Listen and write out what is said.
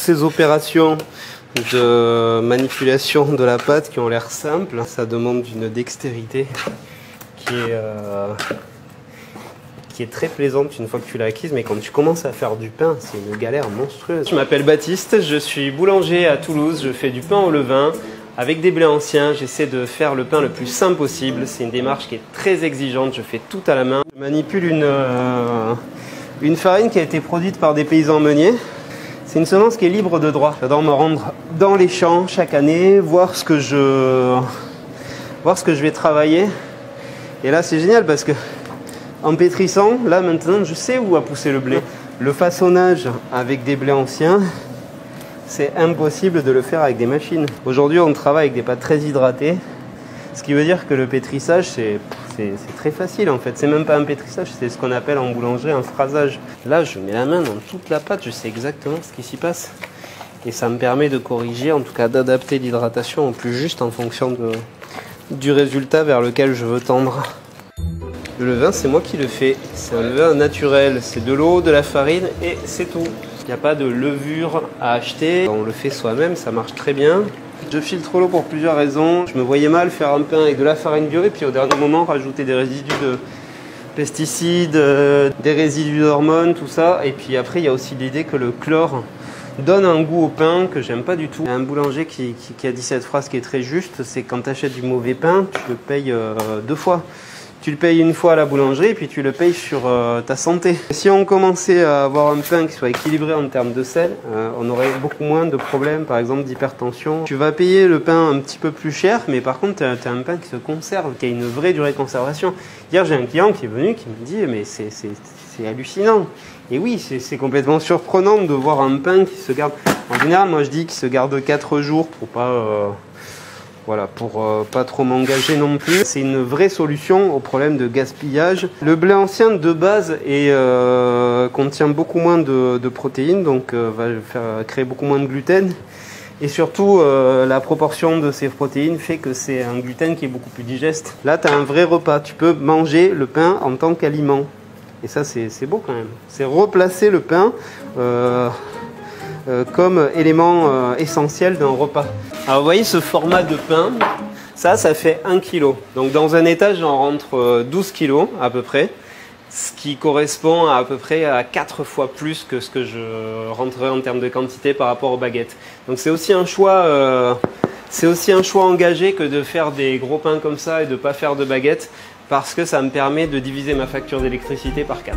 ces opérations de manipulation de la pâte qui ont l'air simples, ça demande une dextérité qui est très plaisante une fois que tu l'as acquise, mais quand tu commences à faire du pain, c'est une galère monstrueuse. Je m'appelle Baptiste, je suis boulanger à Toulouse, je fais du pain au levain avec des blés anciens. J'essaie de faire le pain le plus simple possible, c'est une démarche qui est très exigeante, je fais tout à la main. Je manipule une farine qui a été produite par des paysans meuniers. C'est une semence qui est libre de droit. J'adore me rendre dans les champs chaque année, voir ce que je vais travailler. Et là, c'est génial parce que en pétrissant, là maintenant, je sais où a poussé le blé. Le façonnage avec des blés anciens, c'est impossible de le faire avec des machines. Aujourd'hui, on travaille avec des pâtes très hydratées, ce qui veut dire que le pétrissage, c'est très facile en fait. C'est même pas un pétrissage, c'est ce qu'on appelle en boulangerie un phrasage. Là, je mets la main dans toute la pâte, je sais exactement ce qui s'y passe. Et ça me permet de corriger, en tout cas d'adapter l'hydratation au plus juste en fonction du résultat vers lequel je veux tendre. Le levain, c'est moi qui le fais. C'est un levain naturel. C'est de l'eau, de la farine et c'est tout. Il n'y a pas de levure à acheter. On le fait soi-même, ça marche très bien. Je filtre l'eau pour plusieurs raisons. Je me voyais mal faire un pain avec de la farine bio et puis au dernier moment rajouter des résidus de pesticides, des résidus d'hormones, tout ça. Et puis après, il y a aussi l'idée que le chlore donne un goût au pain que j'aime pas du tout. Il y a un boulanger qui a dit cette phrase qui est très juste, c'est quand tu achètes du mauvais pain, tu le payes deux fois. Tu le payes une fois à la boulangerie et puis tu le payes sur ta santé. Si on commençait à avoir un pain qui soit équilibré en termes de sel, on aurait beaucoup moins de problèmes, par exemple d'hypertension. Tu vas payer le pain un petit peu plus cher, mais par contre, tu as un pain qui se conserve, qui a une vraie durée de conservation. Hier, j'ai un client qui est venu qui me dit « mais c'est hallucinant ». Et oui, c'est complètement surprenant de voir un pain qui se garde... En général, moi je dis qu'il se garde 4 jours pour pas... Voilà, pour pas trop m'engager non plus. C'est une vraie solution au problème de gaspillage. Le blé ancien de base contient beaucoup moins de protéines, donc va créer beaucoup moins de gluten. Et surtout, la proportion de ces protéines fait que c'est un gluten qui est beaucoup plus digeste. Là, tu as un vrai repas. Tu peux manger le pain en tant qu'aliment. Et ça, c'est beau quand même. C'est replacer le pain comme élément essentiel d'un repas. Alors vous voyez ce format de pain, ça fait 1 kg. Donc dans un étage, j'en rentre 12 kg à peu près, ce qui correspond à peu près à 4 fois plus que ce que je rentrerai en termes de quantité par rapport aux baguettes. Donc c'est aussi un choix engagé que de faire des gros pains comme ça et de ne pas faire de baguettes, parce que ça me permet de diviser ma facture d'électricité par 4.